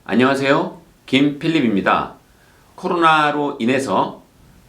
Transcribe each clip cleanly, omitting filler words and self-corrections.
안녕하세요. 김필립입니다. 코로나로 인해서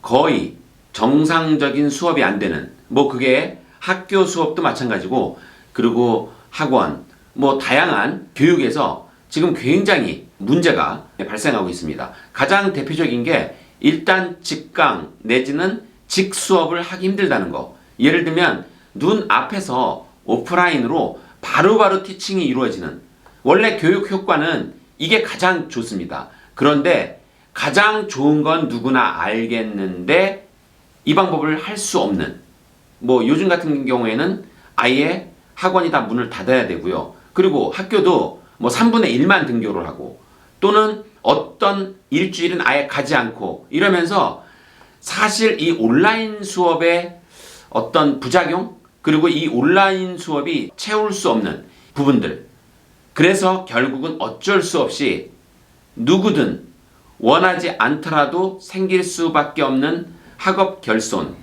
거의 정상적인 수업이 안 되는, 그게 학교 수업도 마찬가지고, 그리고 학원, 다양한 교육에서 지금 굉장히 문제가 발생하고 있습니다. 가장 대표적인 게 일단 직강 내지는 직수업을 하기 힘들다는 거. 예를 들면 눈 앞에서 오프라인으로 바로바로 티칭이 이루어지는, 원래 교육 효과는 이게 가장 좋습니다. 그런데 가장 좋은 건 누구나 알겠는데 이 방법을 할 수 없는, 요즘 같은 경우에는 아예 학원이 다 문을 닫아야 되고요. 그리고 학교도 3분의 1만 등교를 하고, 또는 어떤 일주일은 아예 가지 않고 이러면서, 사실 이 온라인 수업의 어떤 부작용, 그리고 이 온라인 수업이 채울 수 없는 부분들, 그래서 결국은 어쩔 수 없이 누구든 원하지 않더라도 생길 수밖에 없는 학업 결손,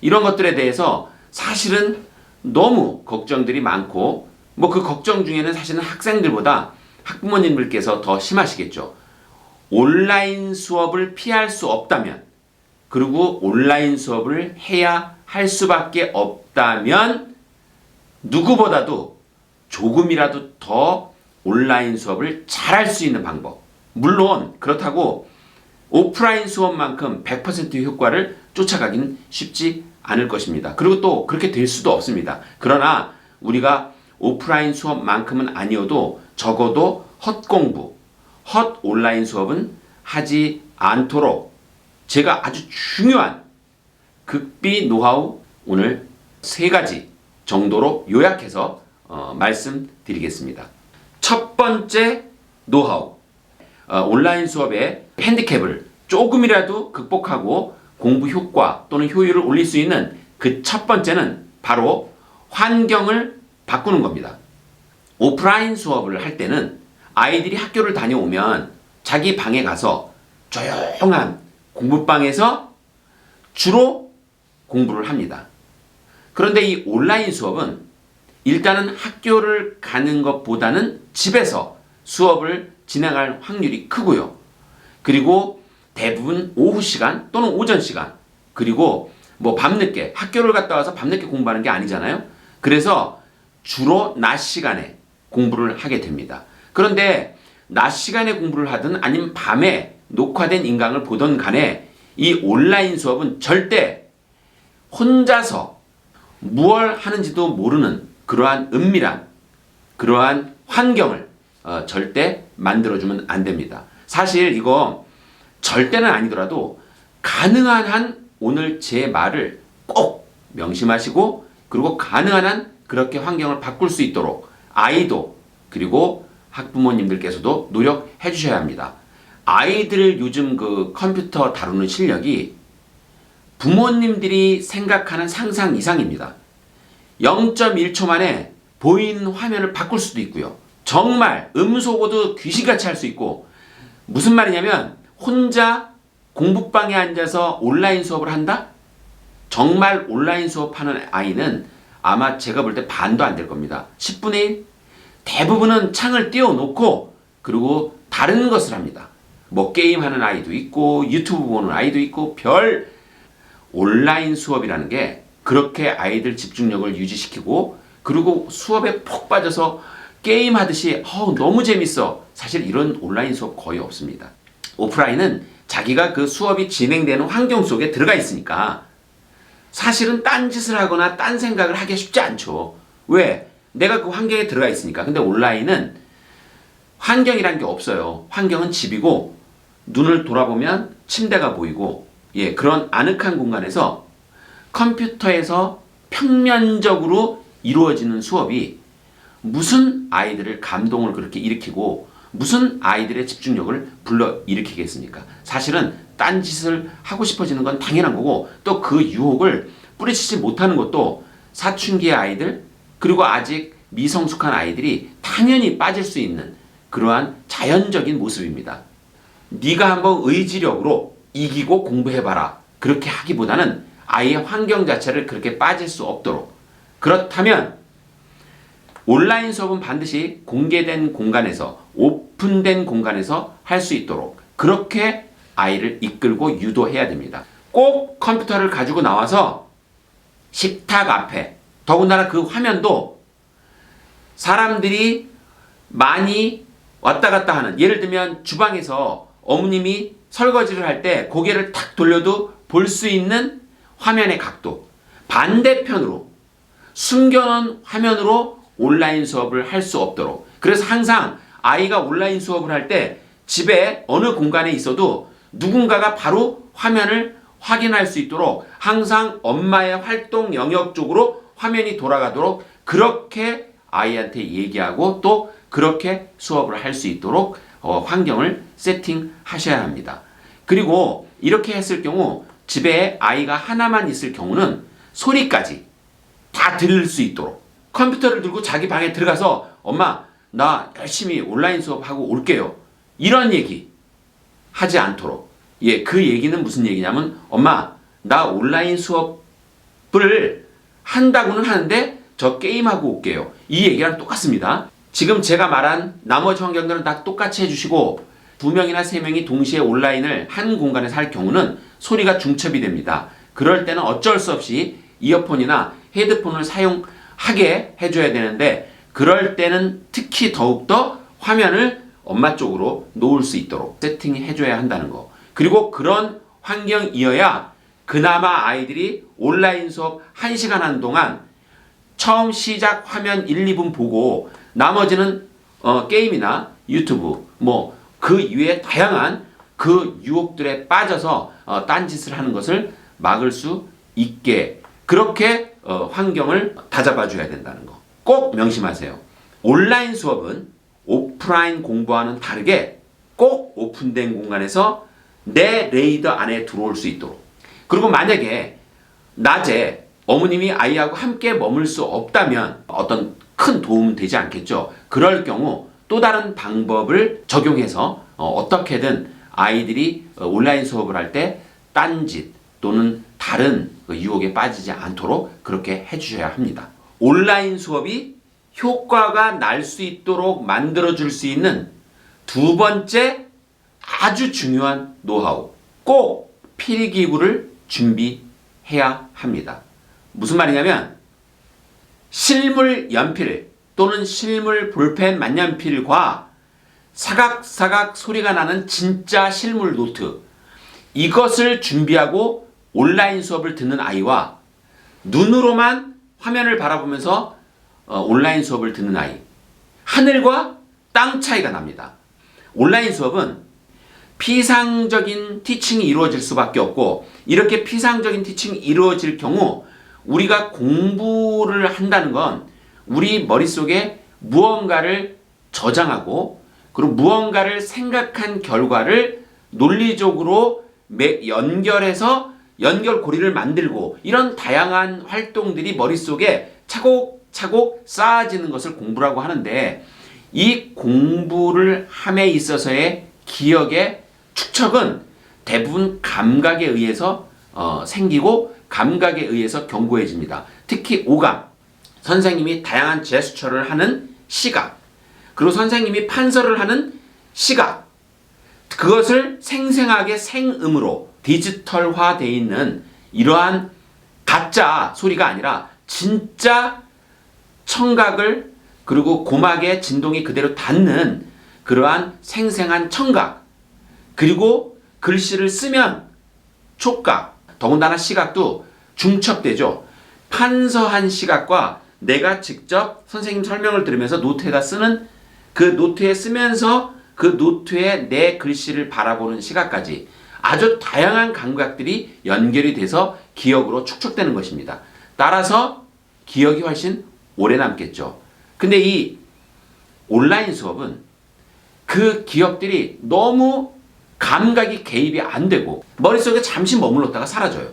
이런 것들에 대해서 사실은 너무 걱정들이 많고, 그 걱정 중에는 사실은 학생들보다 학부모님들께서 더 심하시겠죠. 온라인 수업을 피할 수 없다면, 그리고 온라인 수업을 해야 할 수밖에 없다면 누구보다도 조금이라도 더 온라인 수업을 잘할 수 있는 방법. 물론 그렇다고 오프라인 수업만큼 100% 효과를 쫓아가긴 쉽지 않을 것입니다. 그리고 또 그렇게 될 수도 없습니다. 그러나 우리가 오프라인 수업만큼은 아니어도 적어도 헛공부, 헛 온라인 수업은 하지 않도록 제가 아주 중요한 극비 노하우 오늘 3가지 정도로 요약해서 말씀드리겠습니다. 첫 번째 노하우, 온라인 수업의 핸디캡을 조금이라도 극복하고 공부 효과 또는 효율을 올릴 수 있는 그 첫 번째는 바로 환경을 바꾸는 겁니다. 오프라인 수업을 할 때는 아이들이 학교를 다녀오면 자기 방에 가서 조용한 공부방에서 주로 공부를 합니다. 그런데 이 온라인 수업은 일단은 학교를 가는 것보다는 집에서 수업을 진행할 확률이 크고요. 그리고 대부분 오후 시간 또는 오전 시간, 그리고 밤늦게, 학교를 갔다 와서 밤늦게 공부하는 게 아니잖아요. 그래서 주로 낮 시간에 공부를 하게 됩니다. 그런데 낮 시간에 공부를 하든 아니면 밤에 녹화된 인강을 보던 간에 이 온라인 수업은 절대 혼자서 무얼 하는지도 모르는 그러한 은밀한 그러한 환경을 절대 만들어주면 안 됩니다. 사실 이거 절대는 아니더라도 가능한 한 오늘 제 말을 꼭 명심하시고, 그리고 가능한 한 그렇게 환경을 바꿀 수 있도록 아이도 그리고 학부모님들께서도 노력해 주셔야 합니다. 아이들 요즘 그 컴퓨터 다루는 실력이 부모님들이 생각하는 상상 이상입니다. 0.1초 만에 보이는 화면을 바꿀 수도 있고요. 정말 음소거도 귀신같이 할 수 있고, 무슨 말이냐면 혼자 공부방에 앉아서 온라인 수업을 한다? 정말 온라인 수업하는 아이는 아마 제가 볼 때 반도 안 될 겁니다. 10분의 1? 대부분은 창을 띄워놓고 그리고 다른 것을 합니다. 게임하는 아이도 있고 유튜브 보는 아이도 있고, 온라인 수업이라는 게 그렇게 아이들 집중력을 유지시키고, 그리고 수업에 푹 빠져서 게임하듯이 너무 재밌어. 사실 이런 온라인 수업 거의 없습니다. 오프라인은 자기가 그 수업이 진행되는 환경 속에 들어가 있으니까 사실은 딴짓을 하거나 딴 생각을 하기 쉽지 않죠. 왜? 내가 그 환경에 들어가 있으니까. 근데 온라인은 환경이란 게 없어요. 환경은 집이고, 눈을 돌아보면 침대가 보이고, 그런 아늑한 공간에서 컴퓨터에서 평면적으로 이루어지는 수업이 무슨 아이들을 감동을 그렇게 일으키고 무슨 아이들의 집중력을 불러일으키겠습니까? 사실은 딴짓을 하고 싶어지는 건 당연한 거고, 또 그 유혹을 뿌리치지 못하는 것도 사춘기의 아이들, 그리고 아직 미성숙한 아이들이 당연히 빠질 수 있는 그러한 자연적인 모습입니다. 네가 한번 의지력으로 이기고 공부해봐라, 그렇게 하기보다는 아이의 환경 자체를 그렇게 빠질 수 없도록, 그렇다면 온라인 수업은 반드시 공개된 공간에서, 오픈된 공간에서 할 수 있도록 그렇게 아이를 이끌고 유도해야 됩니다. 꼭 컴퓨터를 가지고 나와서 식탁 앞에, 더군다나 그 화면도 사람들이 많이 왔다 갔다 하는, 예를 들면 주방에서 어머님이 설거지를 할 때 고개를 탁 돌려도 볼 수 있는 화면의 각도, 반대편으로 숨겨놓은 화면으로 온라인 수업을 할 수 없도록, 그래서 항상 아이가 온라인 수업을 할 때 집에 어느 공간에 있어도 누군가가 바로 화면을 확인할 수 있도록 항상 엄마의 활동 영역 쪽으로 화면이 돌아가도록 그렇게 아이한테 얘기하고 또 그렇게 수업을 할 수 있도록 환경을 세팅하셔야 합니다. 그리고 이렇게 했을 경우 집에 아이가 하나만 있을 경우는 소리까지 다 들을 수 있도록 컴퓨터를 들고 자기 방에 들어가서 엄마 나 열심히 온라인 수업하고 올게요, 이런 얘기 하지 않도록. 그 얘기는 무슨 얘기냐면 엄마 나 온라인 수업을 한다고는 하는데 저 게임하고 올게요, 이 얘기랑 똑같습니다. 지금 제가 말한 나머지 환경들은 다 똑같이 해주시고 2명이나 3명이 동시에 온라인을 한 공간에서 할 경우는 소리가 중첩이 됩니다. 그럴 때는 어쩔 수 없이 이어폰이나 헤드폰을 사용하게 해줘야 되는데, 그럴 때는 특히 더욱더 화면을 엄마 쪽으로 놓을 수 있도록 세팅해줘야 한다는 거. 그리고 그런 환경이어야 그나마 아이들이 온라인 수업 1시간 하는 동안 처음 시작 화면 1, 2분 보고 나머지는 게임이나 유튜브 그 이외에 다양한 그 유혹들에 빠져서 딴짓을 하는 것을 막을 수 있게 그렇게 환경을 다잡아 줘야 된다는 거 꼭 명심하세요. 온라인 수업은 오프라인 공부와는 다르게 꼭 오픈된 공간에서 내 레이더 안에 들어올 수 있도록, 그리고 만약에 낮에 어머님이 아이하고 함께 머물 수 없다면 어떤 큰 도움은 되지 않겠죠. 그럴 경우 또 다른 방법을 적용해서 어떻게든 아이들이 온라인 수업을 할 때 딴짓 또는 다른 유혹에 빠지지 않도록 그렇게 해주셔야 합니다. 온라인 수업이 효과가 날 수 있도록 만들어줄 수 있는 두 번째 아주 중요한 노하우, 꼭 필기구를 준비해야 합니다. 무슨 말이냐면 실물 연필 또는 실물 볼펜 만년필과 사각사각 소리가 나는 진짜 실물 노트, 이것을 준비하고 온라인 수업을 듣는 아이와 눈으로만 화면을 바라보면서 온라인 수업을 듣는 아이, 하늘과 땅 차이가 납니다. 온라인 수업은 피상적인 티칭이 이루어질 수밖에 없고, 이렇게 피상적인 티칭이 이루어질 경우 우리가 공부를 한다는 건 우리 머릿속에 무언가를 저장하고 그리고 무언가를 생각한 결과를 논리적으로 연결해서 연결고리를 만들고, 이런 다양한 활동들이 머릿속에 차곡차곡 쌓아지는 것을 공부라고 하는데, 이 공부를 함에 있어서의 기억의 축척은 대부분 감각에 의해서 생기고 감각에 의해서 견고해집니다. 특히 오감, 선생님이 다양한 제스처를 하는 시각, 그리고 선생님이 판서를 하는 시각, 그것을 생생하게 생음으로 디지털화되어 있는 이러한 가짜 소리가 아니라 진짜 청각을, 그리고 고막의 진동이 그대로 닿는 그러한 생생한 청각, 그리고 글씨를 쓰면 촉각, 더군다나 시각도 중첩되죠. 판서한 시각과 내가 직접 선생님 설명을 들으면서 노트에다 쓰는 그 노트에 쓰면서 그 노트에 내 글씨를 바라보는 시각까지 아주 다양한 감각들이 연결이 돼서 기억으로 축적되는 것입니다. 따라서 기억이 훨씬 오래 남겠죠. 근데 이 온라인 수업은 그 기억들이 너무 감각이 개입이 안 되고 머릿속에 잠시 머물렀다가 사라져요.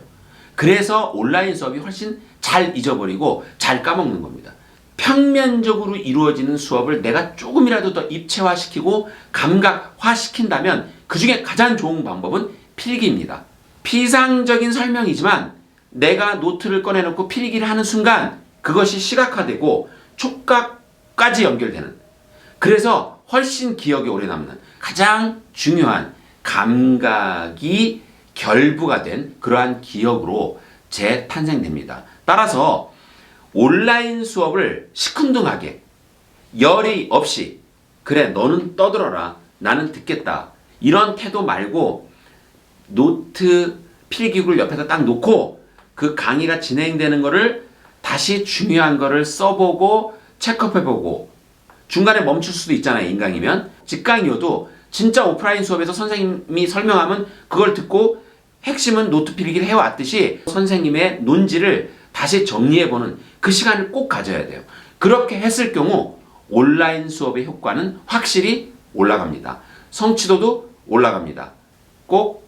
그래서 온라인 수업이 훨씬 잘 잊어버리고 잘 까먹는 겁니다. 평면적으로 이루어지는 수업을 내가 조금이라도 더 입체화시키고 감각화시킨다면 그 중에 가장 좋은 방법은 필기입니다. 피상적인 설명이지만 내가 노트를 꺼내놓고 필기를 하는 순간 그것이 시각화되고 촉각까지 연결되는, 그래서 훨씬 기억에 오래 남는 가장 중요한 감각이 결부가 된 그러한 기억으로 재탄생됩니다. 따라서 온라인 수업을 시큰둥하게 열의 없이 그래 너는 떠들어라 나는 듣겠다 이런 태도 말고 노트 필기구를 옆에다 딱 놓고 그 강의가 진행되는 거를 다시 중요한 거를 써보고 체크업해보고 중간에 멈출 수도 있잖아요. 인강이면 직강이어도 진짜 오프라인 수업에서 선생님이 설명하면 그걸 듣고 핵심은 노트 필기를 해왔듯이 선생님의 논지를 다시 정리해보는 그 시간을 꼭 가져야 돼요. 그렇게 했을 경우 온라인 수업의 효과는 확실히 올라갑니다. 성취도도 올라갑니다. 꼭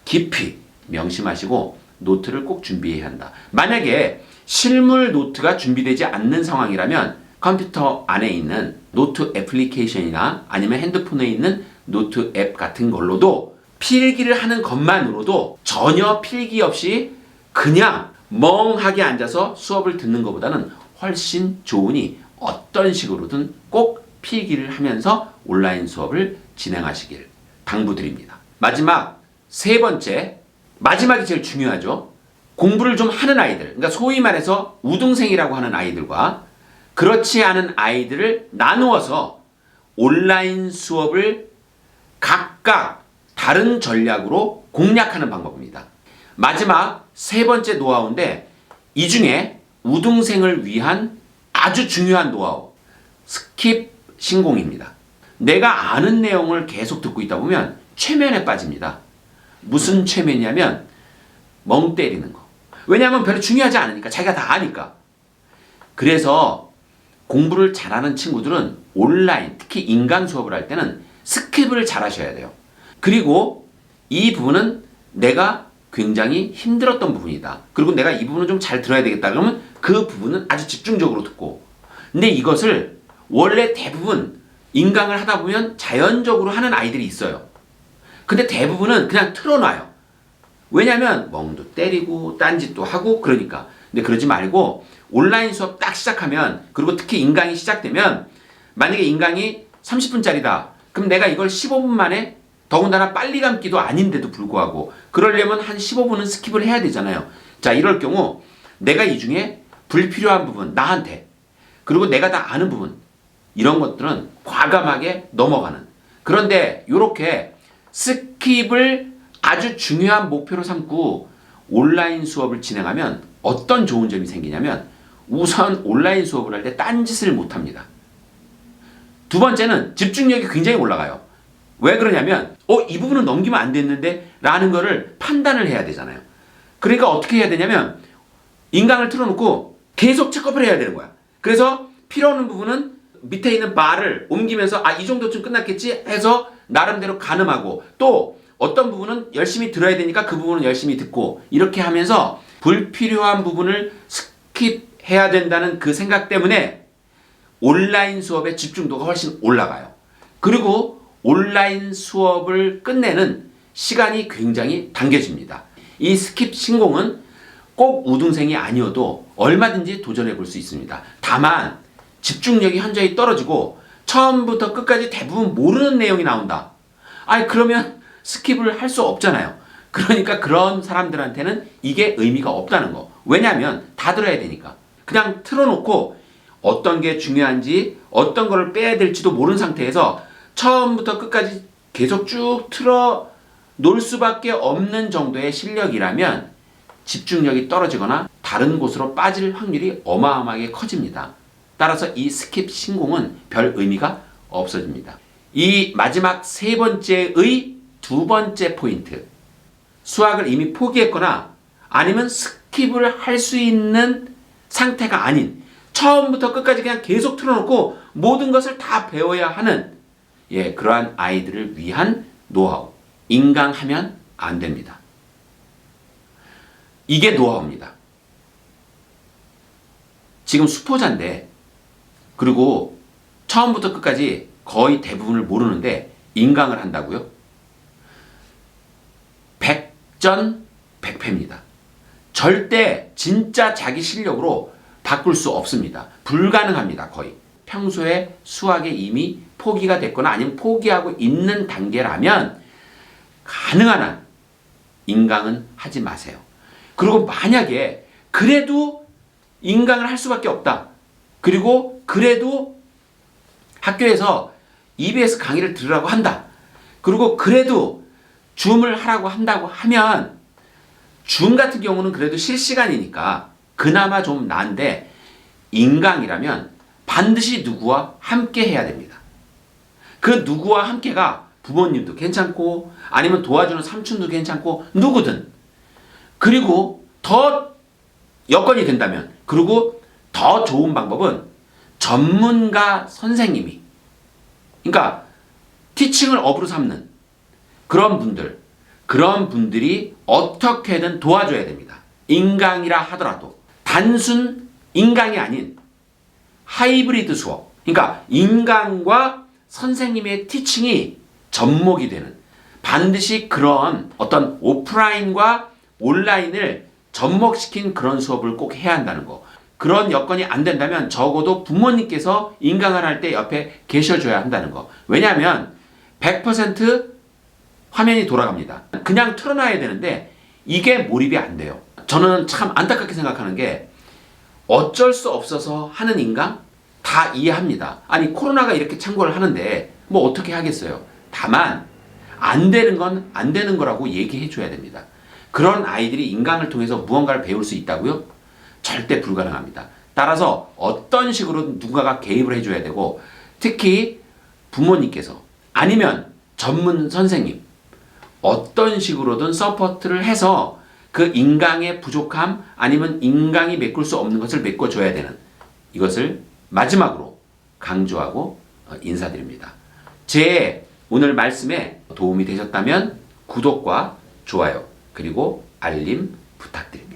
깊이 명심하시고 노트를 꼭 준비해야 한다. 만약에 실물 노트가 준비되지 않는 상황이라면 컴퓨터 안에 있는 노트 애플리케이션이나 아니면 핸드폰에 있는 노트 앱 같은 걸로도 필기를 하는 것만으로도 전혀 필기 없이 그냥 멍하게 앉아서 수업을 듣는 것보다는 훨씬 좋으니 어떤 식으로든 꼭 필기를 하면서 온라인 수업을 진행하시길 당부드립니다. 마지막 세 번째, 마지막이 제일 중요하죠. 공부를 좀 하는 아이들, 그러니까 소위 말해서 우등생이라고 하는 아이들과 그렇지 않은 아이들을 나누어서 온라인 수업을 각각 다른 전략으로 공략하는 방법입니다. 마지막 세 번째 노하우인데 이 중에 우등생을 위한 아주 중요한 노하우, 스킵 신공입니다. 내가 아는 내용을 계속 듣고 있다 보면 최면에 빠집니다. 무슨 최면이냐면 멍 때리는 거. 왜냐하면 별로 중요하지 않으니까, 자기가 다 아니까. 그래서 공부를 잘하는 친구들은 온라인, 특히 인강 수업을 할 때는 스킵을 잘 하셔야 돼요. 그리고 이 부분은 내가 굉장히 힘들었던 부분이다. 그리고 내가 이 부분을 좀 잘 들어야 되겠다. 그러면 그 부분은 아주 집중적으로 듣고. 근데 이것을 원래 대부분 인강을 하다 보면 자연적으로 하는 아이들이 있어요. 근데 대부분은 그냥 틀어놔요. 왜냐면 멍도 때리고 딴짓도 하고 그러니까. 근데 그러지 말고 온라인 수업 딱 시작하면, 그리고 특히 인강이 시작되면, 만약에 인강이 30분짜리다. 그럼 내가 이걸 15분 만에, 더군다나 빨리 감기도 아닌데도 불구하고 그러려면 한 15분은 스킵을 해야 되잖아요. 자, 이럴 경우 내가 이 중에 불필요한 부분, 나한테, 그리고 내가 다 아는 부분, 이런 것들은 과감하게 넘어가는. 그런데 이렇게 스킵을 아주 중요한 목표로 삼고 온라인 수업을 진행하면 어떤 좋은 점이 생기냐면, 우선 온라인 수업을 할 때 딴짓을 못합니다. 두 번째는 집중력이 굉장히 올라가요. 왜 그러냐면 이 부분은 넘기면 안 됐는데 라는 거를 판단을 해야 되잖아요. 그러니까 어떻게 해야 되냐면 인강을 틀어놓고 계속 체크업을 해야 되는 거야. 그래서 필요 없는 부분은 밑에 있는 바를 옮기면서 이 정도쯤 끝났겠지 해서 나름대로 가늠하고, 또 어떤 부분은 열심히 들어야 되니까 그 부분은 열심히 듣고, 이렇게 하면서 불필요한 부분을 스킵해야 된다는 그 생각 때문에 온라인 수업의 집중도가 훨씬 올라가요. 그리고 온라인 수업을 끝내는 시간이 굉장히 당겨집니다. 이 스킵 신공은 꼭 우등생이 아니어도 얼마든지 도전해 볼 수 있습니다. 다만 집중력이 현저히 떨어지고 처음부터 끝까지 대부분 모르는 내용이 나온다. 그러면 스킵을 할 수 없잖아요. 그러니까 그런 사람들한테는 이게 의미가 없다는 거. 왜냐하면 다 들어야 되니까. 그냥 틀어놓고 어떤 게 중요한지 어떤 거를 빼야 될지도 모르는 상태에서 처음부터 끝까지 계속 쭉 틀어 놓을 수밖에 없는 정도의 실력이라면 집중력이 떨어지거나 다른 곳으로 빠질 확률이 어마어마하게 커집니다. 따라서 이 스킵 신공은 별 의미가 없어집니다. 이 마지막 세 번째의 두 번째 포인트, 수학을 이미 포기했거나 아니면 스킵을 할 수 있는 상태가 아닌, 처음부터 끝까지 그냥 계속 틀어놓고 모든 것을 다 배워야 하는 그러한 아이들을 위한 노하우. 인강하면 안 됩니다. 이게 노하우입니다. 지금 수포자인데, 그리고 처음부터 끝까지 거의 대부분을 모르는데 인강을 한다고요? 100전 100패입니다. 절대 진짜 자기 실력으로 바꿀 수 없습니다. 불가능합니다. 거의. 평소에 수학에 이미 포기가 됐거나 아니면 포기하고 있는 단계라면 가능한 한 인강은 하지 마세요. 그리고 만약에 그래도 인강을 할 수밖에 없다. 그리고 그래도 학교에서 EBS 강의를 들으라고 한다. 그리고 그래도 줌을 하라고 한다고 하면 줌 같은 경우는 그래도 실시간이니까 그나마 좀 나은데 인강이라면 반드시 누구와 함께 해야 됩니다. 그 누구와 함께가 부모님도 괜찮고 아니면 도와주는 삼촌도 괜찮고 누구든. 그리고 더 여건이 된다면 그리고 더 좋은 방법은 전문가 선생님이 그러니까 티칭을 업으로 삼는 그런 분들이 어떻게든 도와줘야 됩니다. 인강이라 하더라도 단순 인강이 아닌 하이브리드 수업 그러니까 인강과 선생님의 티칭이 접목이 되는 반드시 그런 어떤 오프라인과 온라인을 접목시킨 그런 수업을 꼭 해야 한다는 거. 그런 여건이 안 된다면 적어도 부모님께서 인강을 할 때 옆에 계셔줘야 한다는 거. 왜냐하면 100% 화면이 돌아갑니다. 그냥 틀어놔야 되는데 이게 몰입이 안 돼요. 저는 참 안타깝게 생각하는 게 어쩔 수 없어서 하는 인강 다 이해합니다. 아니 코로나가 이렇게 창궐을 하는데 뭐 어떻게 하겠어요. 다만 안 되는 건 안 되는 거라고 얘기해 줘야 됩니다. 그런 아이들이 인강을 통해서 무언가를 배울 수 있다고요? 절대 불가능합니다. 따라서 어떤 식으로 누군가가 개입을 해줘야 되고 특히 부모님께서 아니면 전문 선생님 어떤 식으로든 서포트를 해서 그 인강의 부족함 아니면 인강이 메꿀 수 없는 것을 메꿔줘야 되는 이것을 마지막으로 강조하고 인사드립니다. 제 오늘 말씀에 도움이 되셨다면 구독과 좋아요 그리고 알림 부탁드립니다.